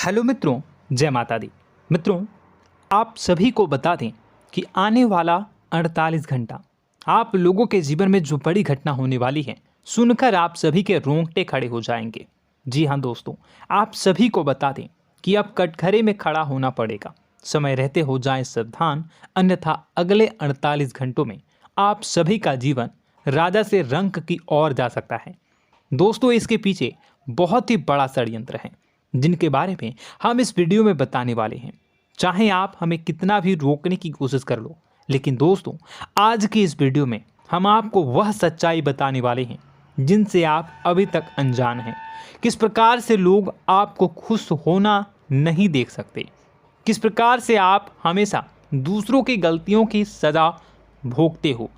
Hello मित्रों, जय माता दी। मित्रों, आप सभी को बता दें कि आने वाला 48 घंटा आप लोगों के जीवन में जो बड़ी घटना होने वाली है, सुनकर आप सभी के रोंगटे खड़े हो जाएंगे। जी हाँ दोस्तों, आप सभी को बता दें कि अब कटघरे में खड़ा होना पड़ेगा। समय रहते हो जाएं सावधान, अन्यथा अगले 48 घंटों में आप सभी का जीवन राजा से रंक की ओर जा सकता है। दोस्तों, इसके पीछे बहुत ही बड़ा षड्यंत्र है जिनके बारे में हम इस वीडियो में बताने वाले हैं। चाहे आप हमें कितना भी रोकने की कोशिश कर लो, लेकिन दोस्तों आज की इस वीडियो में हम आपको वह सच्चाई बताने वाले हैं जिनसे आप अभी तक अनजान हैं। किस प्रकार से लोग आपको खुश होना नहीं देख सकते, किस प्रकार से आप हमेशा दूसरों की गलतियों की सज़ा भोगते हो,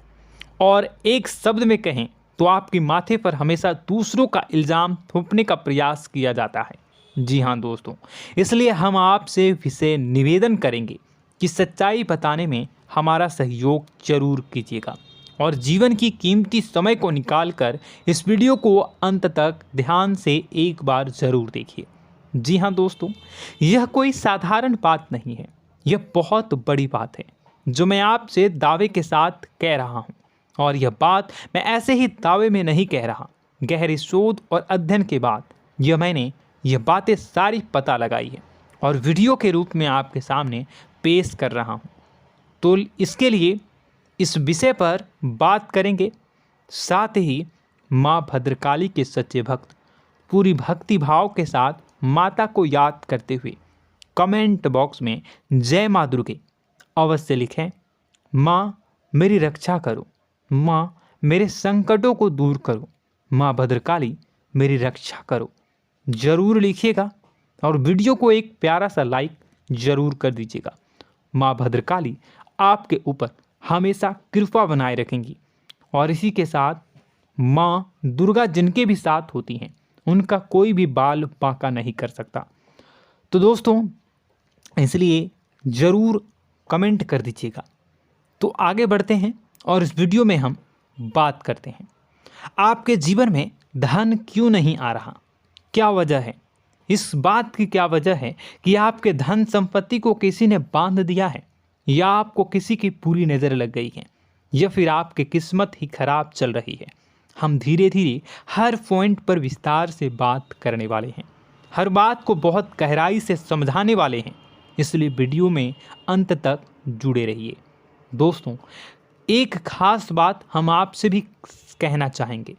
और एक शब्द में कहें तो आपके माथे पर हमेशा दूसरों का इल्ज़ाम थोपने का प्रयास किया जाता है। जी हाँ दोस्तों, इसलिए हम आपसे विशेष निवेदन करेंगे कि सच्चाई बताने में हमारा सहयोग जरूर कीजिएगा और जीवन की कीमती समय को निकालकर इस वीडियो को अंत तक ध्यान से एक बार ज़रूर देखिए। जी हाँ दोस्तों, यह कोई साधारण बात नहीं है, यह बहुत बड़ी बात है जो मैं आपसे दावे के साथ कह रहा हूँ। और यह बात मैं ऐसे ही दावे में नहीं कह रहा, गहरी शोध और अध्ययन के बाद मैंने यह बातें सारी पता लगाई है और वीडियो के रूप में आपके सामने पेश कर रहा हूँ। तो इसके लिए इस विषय पर बात करेंगे। साथ ही माँ भद्रकाली के सच्चे भक्त पूरी भक्ति भाव के साथ माता को याद करते हुए कमेंट बॉक्स में जय माँ दुर्गे अवश्य लिखें। माँ मेरी रक्षा करो, माँ मेरे संकटों को दूर करो, माँ भद्रकाली मेरी रक्षा करो, ज़रूर लिखिएगा और वीडियो को एक प्यारा सा लाइक ज़रूर कर दीजिएगा। माँ भद्रकाली आपके ऊपर हमेशा कृपा बनाए रखेंगी और इसी के साथ माँ दुर्गा जिनके भी साथ होती हैं उनका कोई भी बाल बांका नहीं कर सकता। तो दोस्तों, इसलिए ज़रूर कमेंट कर दीजिएगा। तो आगे बढ़ते हैं और इस वीडियो में हम बात करते हैं, आपके जीवन में धन क्यों नहीं आ रहा, क्या वजह है। इस बात की क्या वजह है कि आपके धन संपत्ति को किसी ने बांध दिया है, या आपको किसी की पूरी नज़र लग गई है, या फिर आपकी किस्मत ही खराब चल रही है। हम धीरे धीरे हर पॉइंट पर विस्तार से बात करने वाले हैं, हर बात को बहुत गहराई से समझाने वाले हैं, इसलिए वीडियो में अंत तक जुड़े रहिए। दोस्तों, एक खास बात हम आपसे भी कहना चाहेंगे,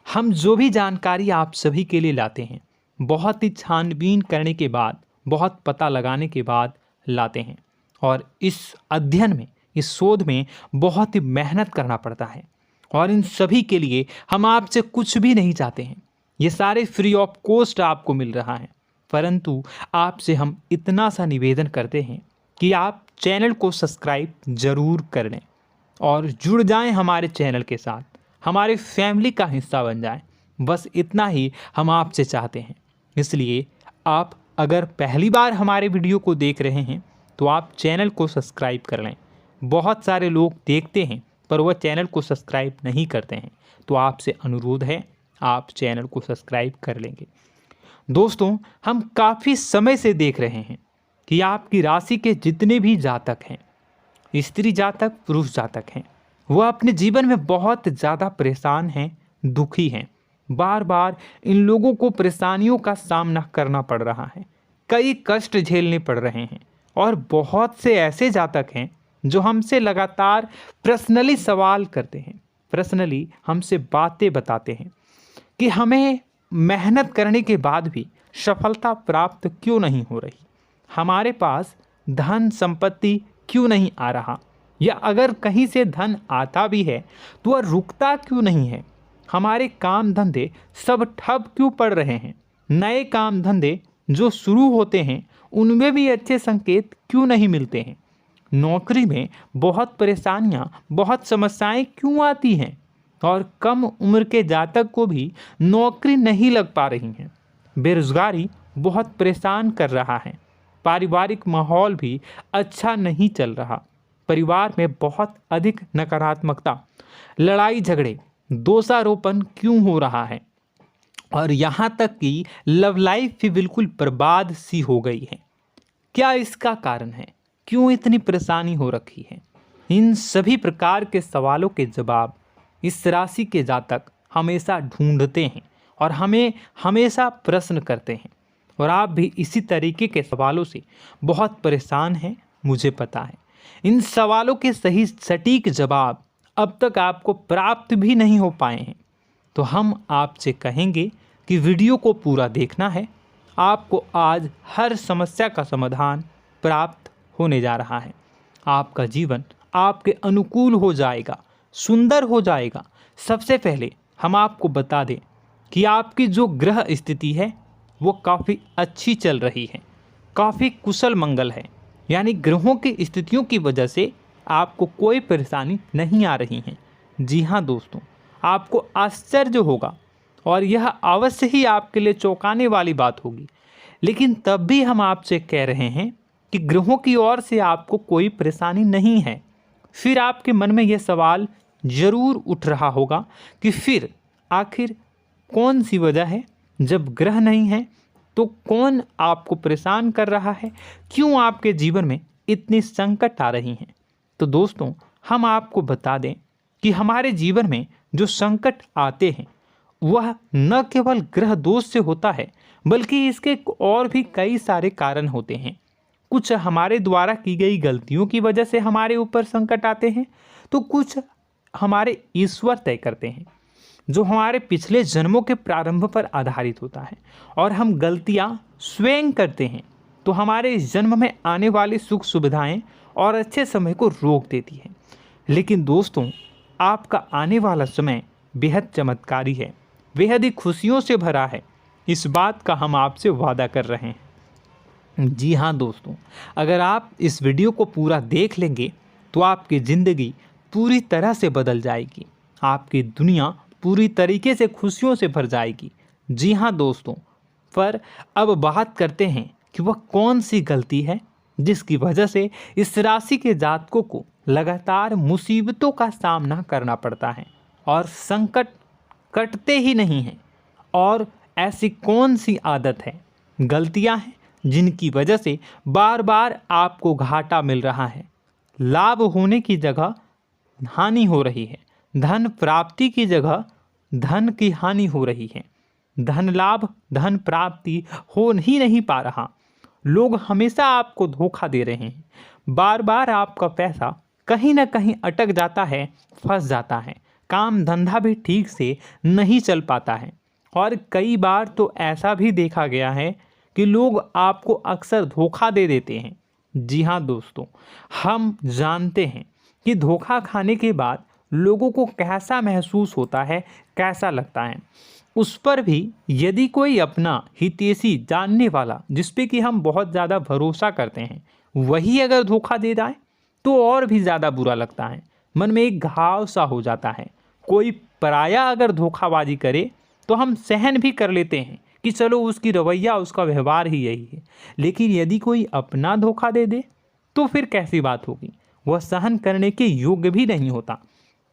हम जो भी जानकारी आप सभी के लिए लाते हैं बहुत ही छानबीन करने के बाद, बहुत पता लगाने के बाद लाते हैं, और इस अध्ययन में, इस शोध में बहुत ही मेहनत करना पड़ता है। और इन सभी के लिए हम आपसे कुछ भी नहीं चाहते हैं, ये सारे फ्री ऑफ कॉस्ट आपको मिल रहा है, परंतु आपसे हम इतना सा निवेदन करते हैं कि आप चैनल को सब्सक्राइब ज़रूर कर लें और जुड़ जाएं हमारे चैनल के साथ, हमारे फैमिली का हिस्सा बन जाएं। बस इतना ही हम आपसे चाहते हैं। इसलिए आप अगर पहली बार हमारे वीडियो को देख रहे हैं तो आप चैनल को सब्सक्राइब कर लें। बहुत सारे लोग देखते हैं पर वह चैनल को सब्सक्राइब नहीं करते हैं, तो आपसे अनुरोध है आप चैनल को सब्सक्राइब कर लेंगे। दोस्तों, हम काफ़ी समय से देख रहे हैं कि आपकी राशि के जितने भी जातक हैं, स्त्री जातक पुरुष जातक हैं, वह अपने जीवन में बहुत ज़्यादा परेशान हैं, दुखी हैं। बार बार इन लोगों को परेशानियों का सामना करना पड़ रहा है, कई कष्ट झेलने पड़ रहे हैं, और बहुत से ऐसे जातक हैं जो हमसे लगातार पर्सनली सवाल करते हैं, पर्सनली हमसे बातें बताते हैं कि हमें मेहनत करने के बाद भी सफलता प्राप्त क्यों नहीं हो रही, हमारे पास धन संपत्ति क्यों नहीं आ रहा, या अगर कहीं से धन आता भी है तो वह रुकता क्यों नहीं है, हमारे काम धंधे सब ठप क्यों पड़ रहे हैं, नए काम धंधे जो शुरू होते हैं उनमें भी अच्छे संकेत क्यों नहीं मिलते हैं, नौकरी में बहुत परेशानियां, बहुत समस्याएं क्यों आती हैं, और कम उम्र के जातक को भी नौकरी नहीं लग पा रही हैं, बेरोजगारी बहुत परेशान कर रहा है, पारिवारिक माहौल भी अच्छा नहीं चल रहा, परिवार में बहुत अधिक नकारात्मकता, लड़ाई झगड़े, दोषारोपण क्यों हो रहा है, और यहाँ तक कि लव लाइफ भी बिल्कुल बर्बाद सी हो गई है। क्या इसका कारण है? क्यों इतनी परेशानी हो रखी है? इन सभी प्रकार के सवालों के जवाब इस राशि के जातक हमेशा ढूंढते हैं और हमें हमेशा प्रश्न करते हैं। और आप भी इसी तरीके के सवालों से बहुत परेशान हैं, मुझे पता है। इन सवालों के सही सटीक जवाब अब तक आपको प्राप्त भी नहीं हो पाए हैं। तो हम आपसे कहेंगे कि वीडियो को पूरा देखना है। आपको आज हर समस्या का समाधान प्राप्त होने जा रहा है। आपका जीवन आपके अनुकूल हो जाएगा, सुंदर हो जाएगा। सबसे पहले हम आपको बता दें कि आपकी जो ग्रह स्थिति है वो काफ़ी अच्छी चल रही है, काफ़ी कुशल मंगल है। यानी ग्रहों की स्थितियों की वजह से आपको कोई परेशानी नहीं आ रही है। जी हाँ दोस्तों, आपको आश्चर्य होगा और यह अवश्य ही आपके लिए चौंकाने वाली बात होगी। लेकिन तब भी हम आपसे कह रहे हैं कि ग्रहों की ओर से आपको कोई परेशानी नहीं है। फिर आपके मन में यह सवाल जरूर उठ रहा होगा कि फिर आखिर कौन सी वजह है? जब ग्रह नहीं है तो कौन आपको परेशान कर रहा है? क्यों आपके जीवन में इतनी संकट आ रही हैं? तो दोस्तों, हम आपको बता दें कि हमारे जीवन में जो संकट आते हैं वह न केवल ग्रह दोष से होता है, बल्कि इसके और भी कई सारे कारण होते हैं। कुछ हमारे द्वारा की गई गलतियों की वजह से हमारे ऊपर संकट आते हैं, तो कुछ हमारे ईश्वर तय करते हैं, जो हमारे पिछले जन्मों के प्रारंभ पर आधारित होता है। और हम गलतियां स्वयं करते हैं तो हमारे इस जन्म में आने वाली सुख सुविधाएं और अच्छे समय को रोक देती है। लेकिन दोस्तों, आपका आने वाला समय बेहद चमत्कारी है, बेहद ही खुशियों से भरा है। इस बात का हम आपसे वादा कर रहे हैं। जी हाँ दोस्तों, अगर आप इस वीडियो को पूरा देख लेंगे तो आपकी ज़िंदगी पूरी तरह से बदल जाएगी, आपकी दुनिया पूरी तरीके से खुशियों से भर जाएगी। जी हाँ दोस्तों, पर अब बात करते हैं कि वह कौन सी गलती है जिसकी वजह से इस राशि के जातकों को लगातार मुसीबतों का सामना करना पड़ता है और संकट कटते ही नहीं हैं। और ऐसी कौन सी आदत है, गलतियां हैं जिनकी वजह से बार बार आपको घाटा मिल रहा है, लाभ होने की जगह हानि हो रही है, धन प्राप्ति की जगह धन की हानि हो रही है, धन लाभ धन प्राप्ति हो ही नहीं पा रहा, लोग हमेशा आपको धोखा दे रहे हैं, बार बार आपका पैसा कहीं ना कहीं अटक जाता है, फंस जाता है, काम धंधा भी ठीक से नहीं चल पाता है। और कई बार तो ऐसा भी देखा गया है कि लोग आपको अक्सर धोखा दे देते हैं। जी हाँ दोस्तों, हम जानते हैं कि धोखा खाने के बाद लोगों को कैसा महसूस होता है, कैसा लगता है। उस पर भी यदि कोई अपना हितैषी जानने वाला, जिस पे कि हम बहुत ज़्यादा भरोसा करते हैं, वही अगर धोखा दे जाए तो और भी ज़्यादा बुरा लगता है, मन में एक घाव सा हो जाता है। कोई पराया अगर धोखाबाजी करे तो हम सहन भी कर लेते हैं कि चलो उसकी रवैया, उसका व्यवहार ही यही है। लेकिन यदि कोई अपना धोखा दे दे तो फिर कैसी बात होगी, वह सहन करने के योग्य भी नहीं होता।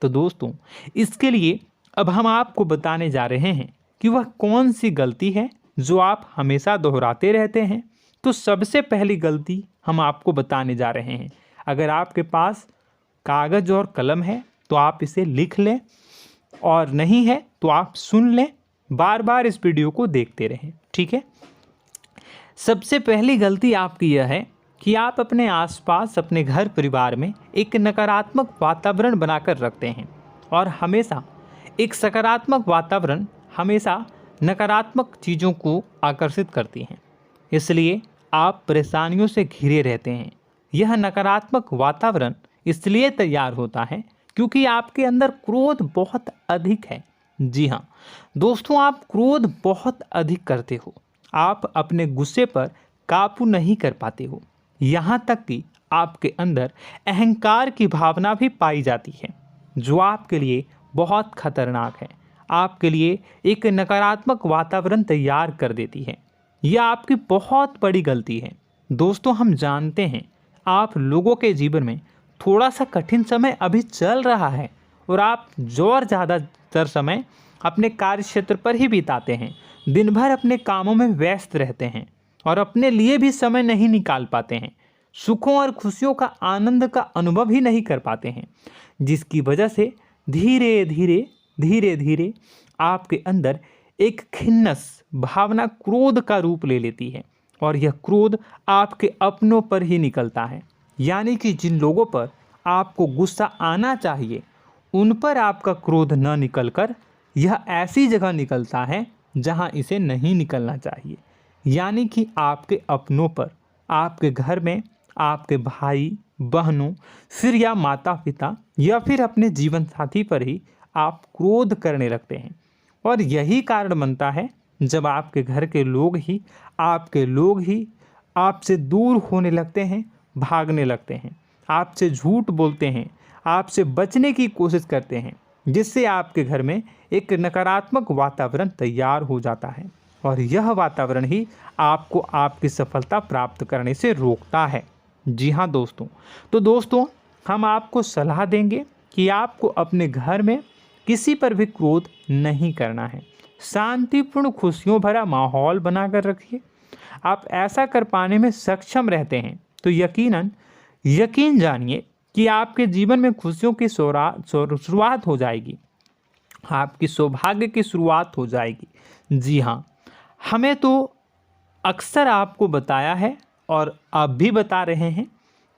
तो दोस्तों, इसके लिए अब हम आपको बताने जा रहे हैं कि वह कौन सी गलती है जो आप हमेशा दोहराते रहते हैं। तो सबसे पहली गलती हम आपको बताने जा रहे हैं। अगर आपके पास कागज़ और कलम है तो आप इसे लिख लें, और नहीं है तो आप सुन लें, बार बार इस वीडियो को देखते रहें, ठीक है। सबसे पहली गलती आपकी यह है कि आप अपने आसपास, अपने घर परिवार में एक नकारात्मक वातावरण बनाकर रखते हैं। और हमेशा एक सकारात्मक वातावरण हमेशा नकारात्मक चीज़ों को आकर्षित करती हैं, इसलिए आप परेशानियों से घिरे रहते हैं। यह नकारात्मक वातावरण इसलिए तैयार होता है क्योंकि आपके अंदर क्रोध बहुत अधिक है। जी हाँ दोस्तों, आप क्रोध बहुत अधिक करते हो, आप अपने गुस्से पर काबू नहीं कर पाते हो। यहाँ तक कि आपके अंदर अहंकार की भावना भी पाई जाती है, जो आपके लिए बहुत खतरनाक है, आपके लिए एक नकारात्मक वातावरण तैयार कर देती है। यह आपकी बहुत बड़ी गलती है। दोस्तों, हम जानते हैं आप लोगों के जीवन में थोड़ा सा कठिन समय अभी चल रहा है और आप और ज़्यादातर समय अपने कार्य क्षेत्र पर ही बिताते हैं, दिन भर अपने कामों में व्यस्त रहते हैं और अपने लिए भी समय नहीं निकाल पाते हैं, सुखों और खुशियों का आनंद का अनुभव ही नहीं कर पाते हैं, जिसकी वजह से धीरे धीरे धीरे धीरे आपके अंदर एक खिन्नस भावना क्रोध का रूप ले लेती है और यह क्रोध आपके अपनों पर ही निकलता है। यानी कि जिन लोगों पर आपको गुस्सा आना चाहिए उन पर आपका क्रोध न निकलकर यह ऐसी जगह निकलता है जहां इसे नहीं निकलना चाहिए। यानी कि आपके अपनों पर, आपके घर में, आपके भाई बहनों, फिर या माता पिता या फिर अपने जीवन साथी पर ही आप क्रोध करने लगते हैं। और यही कारण बनता है जब आपके घर के लोग ही आपसे दूर होने लगते हैं, भागने लगते हैं, आपसे झूठ बोलते हैं, आपसे बचने की कोशिश करते हैं, जिससे आपके घर में एक नकारात्मक वातावरण तैयार हो जाता है और यह वातावरण ही आपको आपकी सफलता प्राप्त करने से रोकता है। जी हाँ दोस्तों, तो दोस्तों हम आपको सलाह देंगे कि आपको अपने घर में किसी पर भी क्रोध नहीं करना है। शांतिपूर्ण खुशियों भरा माहौल बनाकर रखिए। आप ऐसा कर पाने में सक्षम रहते हैं तो यकीन जानिए कि आपके जीवन में खुशियों की शुरुआत हो जाएगी, आपकी सौभाग्य की शुरुआत हो जाएगी। जी हाँ, हमें तो अक्सर आपको बताया है और आप भी बता रहे हैं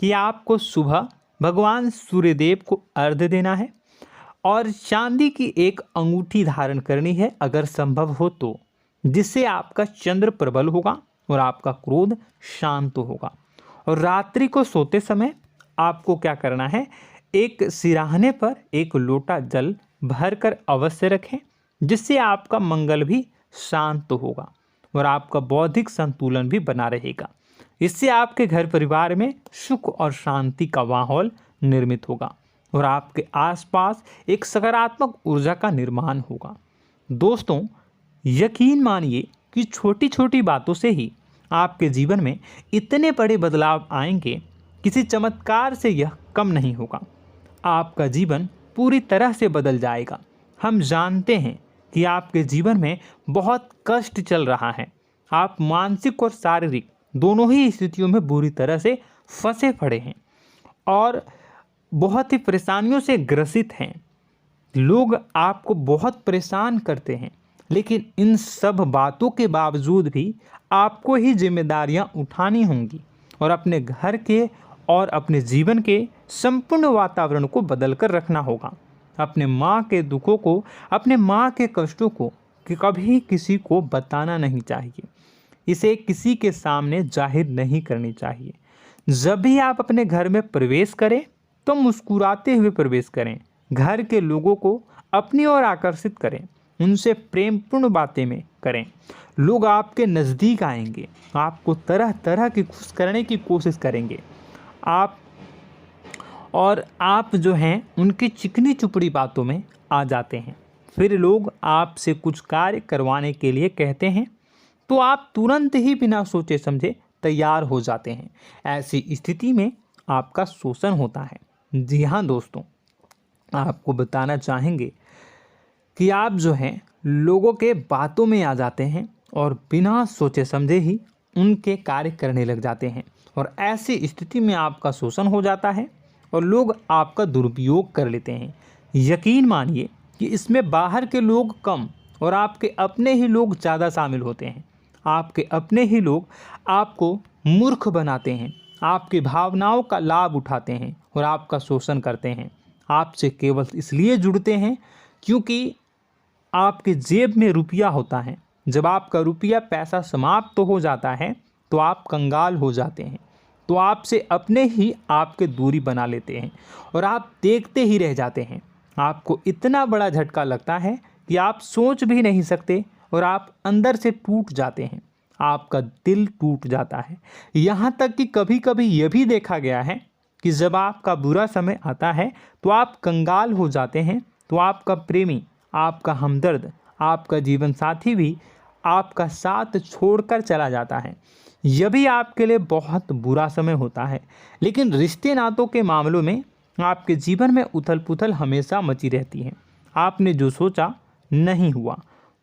कि आपको सुबह भगवान सूर्यदेव को अर्घ्य देना है और चांदी की एक अंगूठी धारण करनी है अगर संभव हो तो, जिससे आपका चंद्र प्रबल होगा और आपका क्रोध शांत होगा। और रात्रि को सोते समय आपको क्या करना है, एक सिराहने पर एक लोटा जल भरकर अवश्य रखें, जिससे आपका मंगल भी शांत होगा और आपका बौद्धिक संतुलन भी बना रहेगा। इससे आपके घर परिवार में सुख और शांति का माहौल निर्मित होगा और आपके आसपास एक सकारात्मक ऊर्जा का निर्माण होगा। दोस्तों यकीन मानिए कि छोटी छोटी बातों से ही आपके जीवन में इतने बड़े बदलाव आएंगे, किसी चमत्कार से यह कम नहीं होगा। आपका जीवन पूरी तरह से बदल जाएगा। हम जानते हैं कि आपके जीवन में बहुत कष्ट चल रहा है, आप मानसिक और शारीरिक दोनों ही स्थितियों में बुरी तरह से फंसे पड़े हैं और बहुत ही परेशानियों से ग्रसित हैं। लोग आपको बहुत परेशान करते हैं, लेकिन इन सब बातों के बावजूद भी आपको ही जिम्मेदारियां उठानी होंगी और अपने घर के और अपने जीवन के संपूर्ण वातावरण को बदल कर रखना होगा। अपने माँ के दुखों को, अपने माँ के कष्टों को कभी किसी को बताना नहीं चाहिए, इसे किसी के सामने जाहिर नहीं करनी चाहिए। जब भी आप अपने घर में प्रवेश करें तो मुस्कुराते हुए प्रवेश करें, घर के लोगों को अपनी ओर आकर्षित करें, उनसे प्रेमपूर्ण बातें में करें। लोग आपके नज़दीक आएंगे, आपको तरह तरह की खुश करने की कोशिश करेंगे। आप जो हैं उनकी चिकनी चुपड़ी बातों में आ जाते हैं। फिर लोग आपसे कुछ कार्य करवाने के लिए कहते हैं तो आप तुरंत ही बिना सोचे समझे तैयार हो जाते हैं। ऐसी स्थिति में आपका शोषण होता है। जी हाँ दोस्तों, आपको बताना चाहेंगे कि आप जो हैं लोगों के बातों में आ जाते हैं और बिना सोचे समझे ही उनके कार्य करने लग जाते हैं और ऐसी स्थिति में आपका शोषण हो जाता है और लोग आपका दुरुपयोग कर लेते हैं। यकीन मानिए कि इसमें बाहर के लोग कम और आपके अपने ही लोग ज़्यादा शामिल होते हैं। आपके अपने ही लोग आपको मूर्ख बनाते हैं, आपकी भावनाओं का लाभ उठाते हैं और आपका शोषण करते हैं। आपसे केवल इसलिए जुड़ते हैं क्योंकि आपके जेब में रुपया होता है। जब आपका रुपया पैसा समाप्त हो जाता है तो आप कंगाल हो जाते हैं, तो आपसे अपने ही आपके दूरी बना लेते हैं और आप देखते ही रह जाते हैं। आपको इतना बड़ा झटका लगता है कि आप सोच भी नहीं सकते और आप अंदर से टूट जाते हैं, आपका दिल टूट जाता है। यहाँ तक कि कभी कभी यह भी देखा गया है कि जब आपका बुरा समय आता है तो आप कंगाल हो जाते हैं, तो आपका प्रेमी, आपका हमदर्द, आपका जीवन साथी भी आपका साथ छोड़कर चला जाता है। यह भी आपके लिए बहुत बुरा समय होता है। लेकिन रिश्ते नातों के मामलों में आपके जीवन में उथल पुथल हमेशा मची रहती है। आपने जो सोचा, नहीं हुआ।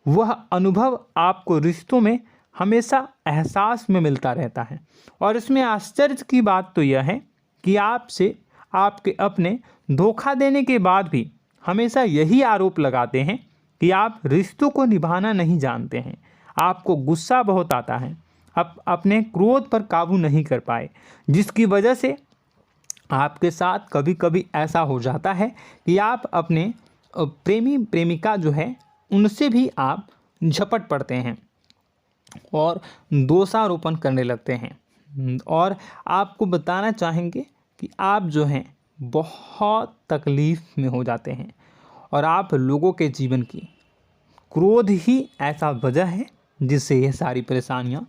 वह अनुभव आपको रिश्तों में हमेशा एहसास में मिलता रहता है। और इसमें आश्चर्य की बात तो यह है कि आपसे आपके अपने धोखा देने के बाद भी हमेशा यही आरोप लगाते हैं कि आप रिश्तों को निभाना नहीं जानते हैं। आपको गुस्सा बहुत आता है, आप अपने क्रोध पर काबू नहीं कर पाए, जिसकी वजह से आपके साथ कभी कभी ऐसा हो जाता है कि आप अपने प्रेमी प्रेमिका जो है उनसे भी आप झपट पड़ते हैं और दोषारोपण करने लगते हैं। और आपको बताना चाहेंगे कि आप जो हैं बहुत तकलीफ़ में हो जाते हैं और आप लोगों के जीवन की क्रोध ही ऐसा वजह है जिससे यह सारी परेशानियां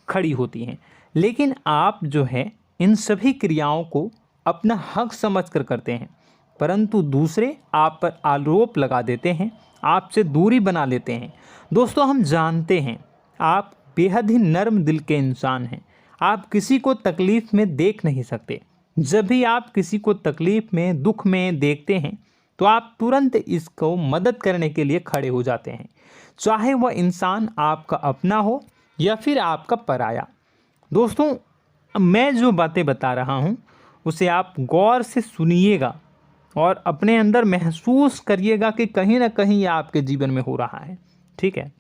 खड़ी होती हैं। लेकिन आप जो है इन सभी क्रियाओं को अपना हक समझकर करते हैं, परंतु दूसरे आप पर आरोप लगा देते हैं, आपसे दूरी बना लेते हैं। दोस्तों, हम जानते हैं आप बेहद ही नर्म दिल के इंसान हैं। आप किसी को तकलीफ़ में देख नहीं सकते। जब भी आप किसी को तकलीफ़ में, दुख में देखते हैं तो आप तुरंत इसको मदद करने के लिए खड़े हो जाते हैं, चाहे वह इंसान आपका अपना हो या फिर आपका पराया। दोस्तों, मैं जो बातें बता रहा हूँ उसे आप गौर से सुनिएगा और अपने अंदर महसूस करिएगा कि कहीं ना कहीं यह आपके जीवन में हो रहा है। ठीक है,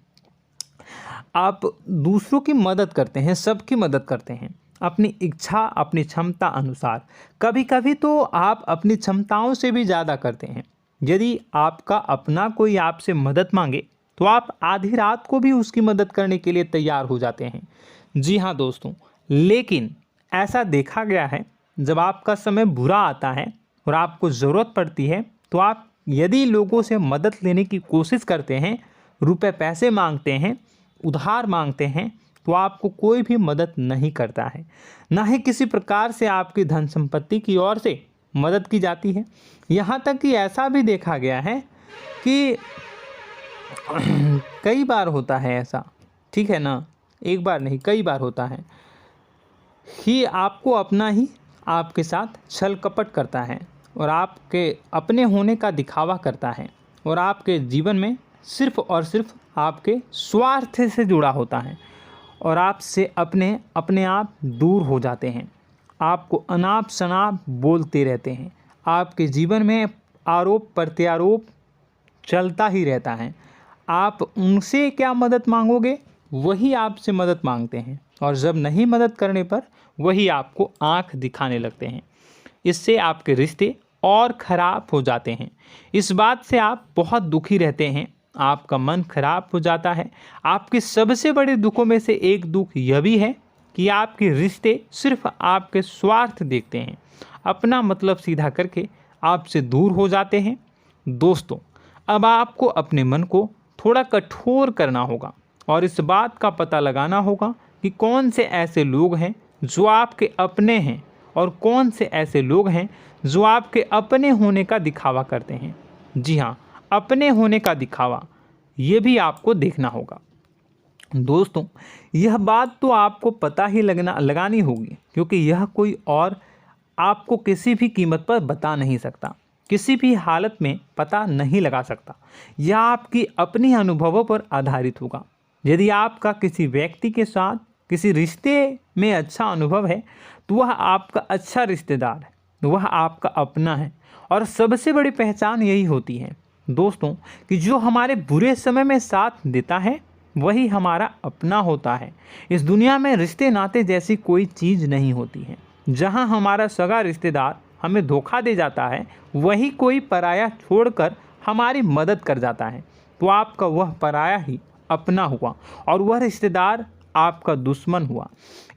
आप दूसरों की मदद करते हैं, सबकी मदद करते हैं अपनी इच्छा, अपनी क्षमता अनुसार। कभी कभी तो आप अपनी क्षमताओं से भी ज़्यादा करते हैं। यदि आपका अपना कोई आपसे मदद मांगे तो आप आधी रात को भी उसकी मदद करने के लिए तैयार हो जाते हैं। जी हाँ दोस्तों, लेकिन ऐसा देखा गया है जब आपका समय बुरा आता है और आपको ज़रूरत पड़ती है तो आप यदि लोगों से मदद लेने की कोशिश करते हैं, रुपए पैसे मांगते हैं, उधार मांगते हैं, तो आपको कोई भी मदद नहीं करता है। ना ही किसी प्रकार से आपकी धन संपत्ति की ओर से मदद की जाती है। यहाँ तक कि ऐसा भी देखा गया है कि कई बार होता है ऐसा, ठीक है ना, एक बार नहीं कई बार होता है कि आपको अपना ही आपके साथ छल कपट करता है और आपके अपने होने का दिखावा करता है और आपके जीवन में सिर्फ और सिर्फ आपके स्वार्थ से जुड़ा होता है और आपसे अपने आप दूर हो जाते हैं। आपको अनाप शनाप बोलते रहते हैं। आपके जीवन में आरोप प्रत्यारोप चलता ही रहता है। आप उनसे क्या मदद मांगोगे, वही आपसे मदद मांगते हैं और जब नहीं मदद करने पर वही आपको आंख दिखाने लगते हैं। इससे आपके रिश्ते और ख़राब हो जाते हैं। इस बात से आप बहुत दुखी रहते हैं, आपका मन खराब हो जाता है। आपके सबसे बड़े दुखों में से एक दुख यह भी है कि आपके रिश्ते सिर्फ आपके स्वार्थ देखते हैं, अपना मतलब सीधा करके आपसे दूर हो जाते हैं। दोस्तों, अब आपको अपने मन को थोड़ा कठोर करना होगा और इस बात का पता लगाना होगा कि कौन से ऐसे लोग हैं जो आपके अपने हैं और कौन से ऐसे लोग हैं जो आपके अपने होने का दिखावा करते हैं। जी हाँ, अपने होने का दिखावा, ये भी आपको देखना होगा। दोस्तों, यह बात तो आपको पता ही लगानी होगी, क्योंकि यह कोई और आपको किसी भी कीमत पर बता नहीं सकता, किसी भी हालत में पता नहीं लगा सकता। यह आपकी अपनी अनुभवों पर आधारित होगा। यदि आपका किसी व्यक्ति के साथ किसी रिश्ते में अच्छा अनुभव है तो वह आपका अच्छा रिश्तेदार है, वह आपका अपना है। और सबसे बड़ी पहचान यही होती है दोस्तों कि जो हमारे बुरे समय में साथ देता है वही हमारा अपना होता है। इस दुनिया में रिश्ते नाते जैसी कोई चीज़ नहीं होती है। जहां हमारा सगा रिश्तेदार हमें धोखा दे जाता है, वही कोई पराया छोड़कर हमारी मदद कर जाता है, तो आपका वह पराया ही अपना हुआ और वह रिश्तेदार आपका दुश्मन हुआ।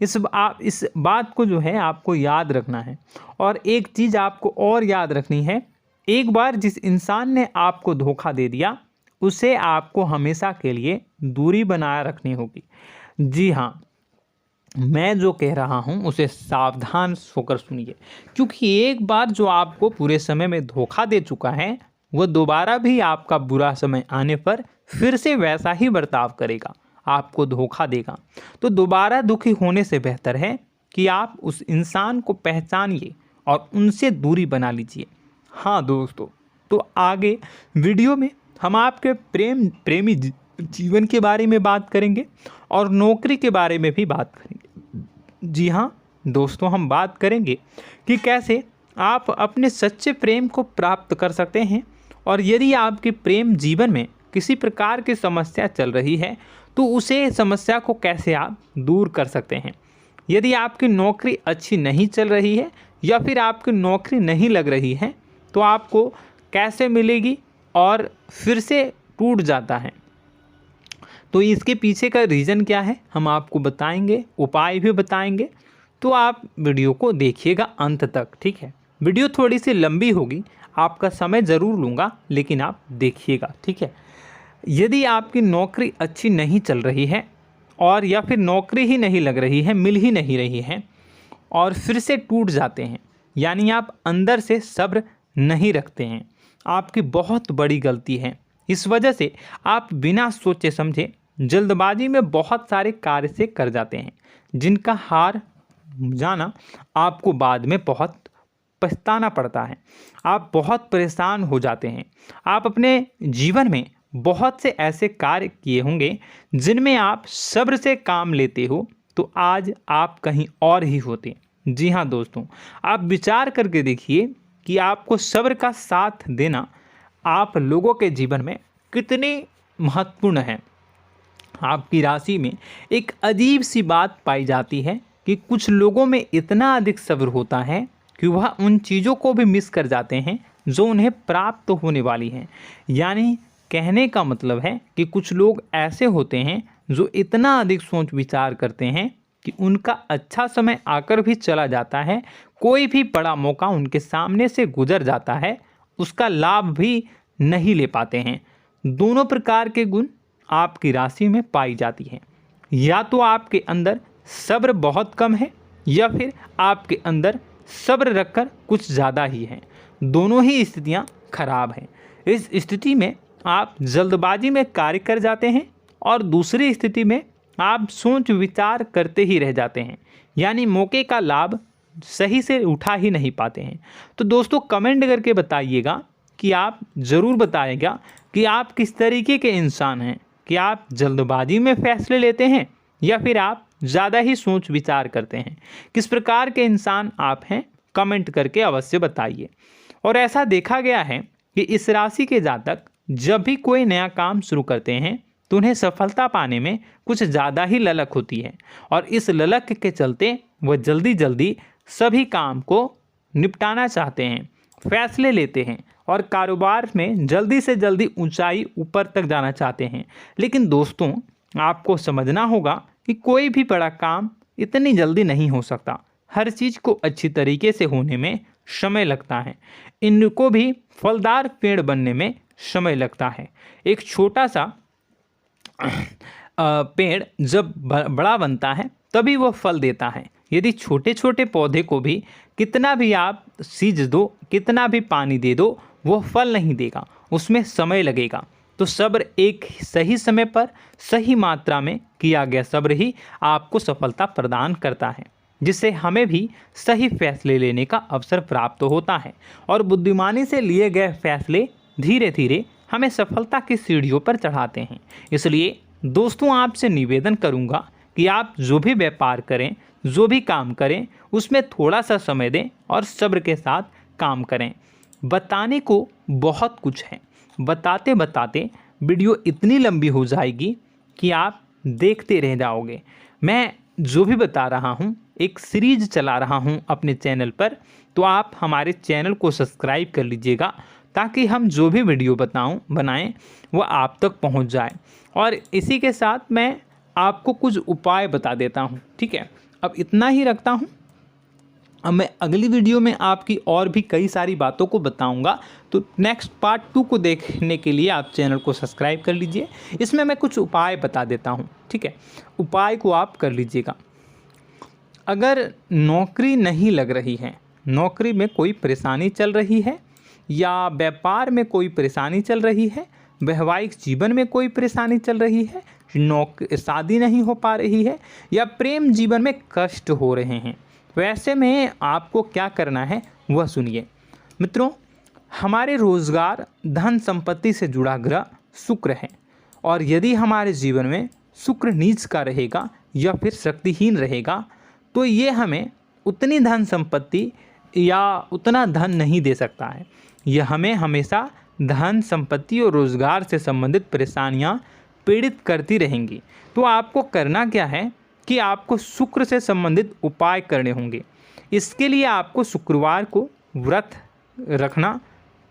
इस बात को जो है आपको याद रखना है। और एक चीज़ आपको और याद रखनी है, एक बार जिस इंसान ने आपको धोखा दे दिया उसे आपको हमेशा के लिए दूरी बनाए रखनी होगी। जी हाँ, मैं जो कह रहा हूँ उसे सावधान होकर सुनिए, क्योंकि एक बार जो आपको पूरे समय में धोखा दे चुका है वह दोबारा भी आपका बुरा समय आने पर फिर से वैसा ही बर्ताव करेगा, आपको धोखा देगा। तो दोबारा दुखी होने से बेहतर है कि आप उस इंसान को पहचानिए और उनसे दूरी बना लीजिए। हाँ दोस्तों, तो आगे वीडियो में हम आपके प्रेमी जीवन के बारे में बात करेंगे और नौकरी के बारे में भी बात करेंगे। जी हाँ दोस्तों, हम बात करेंगे कि कैसे आप अपने सच्चे प्रेम को प्राप्त कर सकते हैं, और यदि आपके प्रेम जीवन में किसी प्रकार की समस्या चल रही है तो उसे समस्या को कैसे आप दूर कर सकते हैं। यदि आपकी नौकरी अच्छी नहीं चल रही है या फिर आपकी नौकरी नहीं लग रही है तो आपको कैसे मिलेगी और फिर से टूट जाता है, तो इसके पीछे का रीज़न क्या है हम आपको बताएंगे, उपाय भी बताएंगे। तो आप वीडियो को देखिएगा अंत तक, ठीक है। वीडियो थोड़ी सी लंबी होगी, आपका समय ज़रूर लूँगा, लेकिन आप देखिएगा, ठीक है। यदि आपकी नौकरी अच्छी नहीं चल रही है और या फिर नौकरी ही नहीं लग रही है, मिल ही नहीं रही है और फिर से टूट जाते हैं, यानी आप अंदर से सब्र नहीं रखते हैं, आपकी बहुत बड़ी गलती है। इस वजह से आप बिना सोचे समझे जल्दबाजी में बहुत सारे कार्य से कर जाते हैं, जिनका हार जाना आपको बाद में बहुत पछताना पड़ता है। आप बहुत परेशान हो जाते हैं। आप अपने जीवन में बहुत से ऐसे कार्य किए होंगे जिनमें आप सब्र से काम लेते हो, तो आज आप कहीं और ही होते। जी हाँ दोस्तों, आप विचार करके देखिए कि आपको सब्र का साथ देना आप लोगों के जीवन में कितने महत्वपूर्ण है। आपकी राशि में एक अजीब सी बात पाई जाती है कि कुछ लोगों में इतना अधिक सब्र होता है कि वह उन चीज़ों को भी मिस कर जाते हैं जो उन्हें प्राप्त होने वाली हैं। यानी कहने का मतलब है कि कुछ लोग ऐसे होते हैं जो इतना अधिक सोच विचार करते हैं कि उनका अच्छा समय आकर भी चला जाता है, कोई भी बड़ा मौका उनके सामने से गुजर जाता है, उसका लाभ भी नहीं ले पाते हैं। दोनों प्रकार के गुण आपकी राशि में पाई जाती हैं। या तो आपके अंदर सब्र बहुत कम है या फिर आपके अंदर सब्र रखकर कुछ ज़्यादा ही है। दोनों ही स्थितियाँ खराब हैं। इस स्थिति में आप जल्दबाजी में कार्य कर जाते हैं और दूसरी स्थिति में आप सोच विचार करते ही रह जाते हैं, यानी मौके का लाभ सही से उठा ही नहीं पाते हैं। तो दोस्तों कमेंट करके बताइएगा कि आप ज़रूर बताइएगा कि आप किस तरीके के इंसान हैं, कि आप जल्दबाजी में फैसले लेते हैं या फिर आप ज़्यादा ही सोच विचार करते हैं। किस प्रकार के इंसान आप हैं, कमेंट करके अवश्य बताइए। और ऐसा देखा गया है कि इस राशि के जातक जब भी कोई नया काम शुरू करते हैं तो उन्हें सफलता पाने में कुछ ज़्यादा ही ललक होती है, और इस ललक के चलते वह जल्दी जल्दी सभी काम को निपटाना चाहते हैं, फैसले लेते हैं और कारोबार में जल्दी से जल्दी ऊंचाई ऊपर तक जाना चाहते हैं। लेकिन दोस्तों आपको समझना होगा कि कोई भी बड़ा काम इतनी जल्दी नहीं हो सकता। हर चीज़ को अच्छी तरीके से होने में समय लगता है। इनको भी फलदार पेड़ बनने में समय लगता है। एक छोटा सा पेड़ जब बड़ा बनता है तभी वो फल देता है। यदि छोटे छोटे पौधे को भी कितना भी आप सींच दो, कितना भी पानी दे दो, वो फल नहीं देगा, उसमें समय लगेगा। तो सब्र एक सही समय पर सही मात्रा में किया गया सब्र ही आपको सफलता प्रदान करता है, जिससे हमें भी सही फैसले लेने का अवसर प्राप्त होता है। और बुद्धिमानी से लिए गए फैसले धीरे धीरे हमें सफलता की सीढ़ियों पर चढ़ाते हैं। इसलिए दोस्तों आपसे निवेदन करूंगा कि आप जो भी व्यापार करें, जो भी काम करें, उसमें थोड़ा सा समय दें और सब्र के साथ काम करें। बताने को बहुत कुछ है, बताते बताते वीडियो इतनी लंबी हो जाएगी कि आप देखते रह जाओगे। मैं जो भी बता रहा हूँ एक सीरीज चला रहा हूँ अपने चैनल पर, तो आप हमारे चैनल को सब्सक्राइब कर लीजिएगा ताकि हम जो भी वीडियो बनाएं वो आप तक पहुँच जाए। और इसी के साथ मैं आपको कुछ उपाय बता देता हूँ, ठीक है। अब इतना ही रखता हूँ। अब मैं अगली वीडियो में आपकी और भी कई सारी बातों को बताऊंगा। तो नेक्स्ट पार्ट 2 को देखने के लिए आप चैनल को सब्सक्राइब कर लीजिए। इसमें मैं कुछ उपाय बता देता हूं, ठीक है। उपाय को आप कर लीजिएगा। अगर नौकरी नहीं लग रही है, नौकरी में कोई परेशानी चल रही है, या व्यापार में कोई परेशानी चल रही है, वैवाहिक जीवन में कोई परेशानी चल रही है, शादी नहीं हो पा रही है, या प्रेम जीवन में कष्ट हो रहे हैं, वैसे में आपको क्या करना है वह सुनिए। मित्रों, हमारे रोजगार धन संपत्ति से जुड़ा ग्रह शुक्र है, और यदि हमारे जीवन में शुक्र नीच का रहेगा या फिर शक्तिहीन रहेगा तो ये हमें उतनी धन संपत्ति या उतना धन नहीं दे सकता है। यह हमें हमेशा धन संपत्ति और रोजगार से संबंधित परेशानियां पीड़ित करती रहेंगी। तो आपको करना क्या है कि आपको शुक्र से संबंधित उपाय करने होंगे। इसके लिए आपको शुक्रवार को व्रत रखना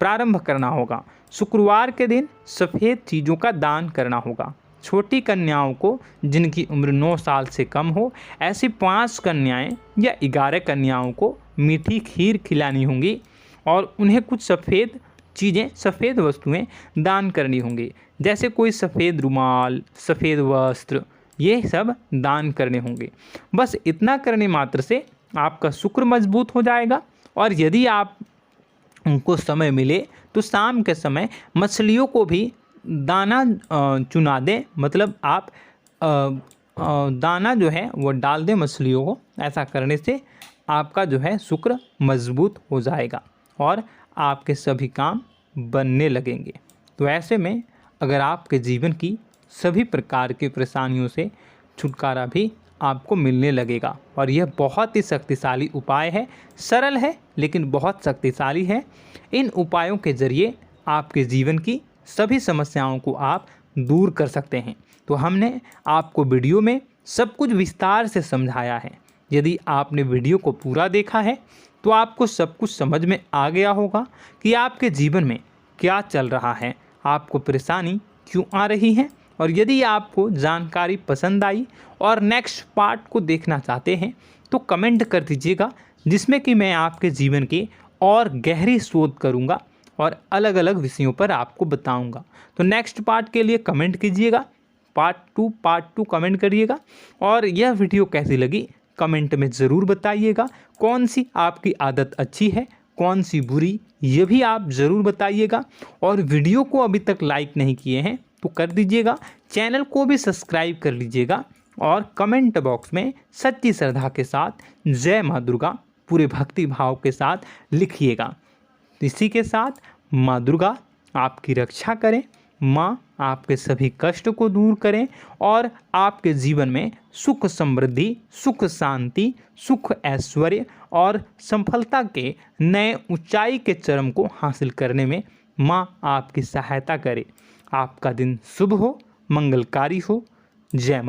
प्रारंभ करना होगा। शुक्रवार के दिन सफ़ेद चीज़ों का दान करना होगा। छोटी कन्याओं को जिनकी उम्र 9 साल से कम हो, ऐसी 5 कन्याएं या 11 कन्याओं को मीठी खीर खिलानी होंगी और उन्हें कुछ सफ़ेद चीज़ें, सफ़ेद वस्तुएं दान करनी होंगी, जैसे कोई सफ़ेद रुमाल, सफ़ेद वस्त्र, ये सब दान करने होंगे। बस इतना करने मात्र से आपका शुक्र मजबूत हो जाएगा। और यदि आप उनको समय मिले तो शाम के समय मछलियों को भी दाना चुना दें, मतलब आप दाना जो है वो डाल दें मछलियों को। ऐसा करने से आपका जो है शुक्र मजबूत हो जाएगा और आपके सभी काम बनने लगेंगे। तो ऐसे में अगर आपके जीवन की सभी प्रकार की परेशानियों से छुटकारा भी आपको मिलने लगेगा। और यह बहुत ही शक्तिशाली उपाय है, सरल है लेकिन बहुत शक्तिशाली है। इन उपायों के ज़रिए आपके जीवन की सभी समस्याओं को आप दूर कर सकते हैं। तो हमने आपको वीडियो में सब कुछ विस्तार से समझाया है। यदि आपने वीडियो को पूरा देखा है तो आपको सब कुछ समझ में आ गया होगा कि आपके जीवन में क्या चल रहा है, आपको परेशानी क्यों आ रही है। और यदि आपको जानकारी पसंद आई और नेक्स्ट पार्ट को देखना चाहते हैं तो कमेंट कर दीजिएगा, जिसमें कि मैं आपके जीवन की और गहरी शोध करूंगा और अलग अलग विषयों पर आपको बताऊंगा। तो नेक्स्ट पार्ट के लिए कमेंट कीजिएगा, पार्ट टू कमेंट करिएगा। और यह वीडियो कैसी लगी कमेंट में ज़रूर बताइएगा। कौन सी आपकी आदत अच्छी है, कौन सी बुरी, ये भी आप ज़रूर बताइएगा। और वीडियो को अभी तक लाइक नहीं किए हैं तो कर दीजिएगा, चैनल को भी सब्सक्राइब कर लीजिएगा और कमेंट बॉक्स में सच्ची श्रद्धा के साथ जय माँ दुर्गा पूरे भक्ति भाव के साथ लिखिएगा। इसी के साथ माँ दुर्गा आपकी रक्षा करें, माँ आपके कष्ट कष्ट को दूर करें और आपके जीवन में सुख समृद्धि, सुख शांति, सुख ऐश्वर्य और सफलता के नए ऊंचाई के चरम को हासिल करने में माँ आपकी सहायता करे। आपका दिन शुभ हो, मंगलकारी हो। जय माँ।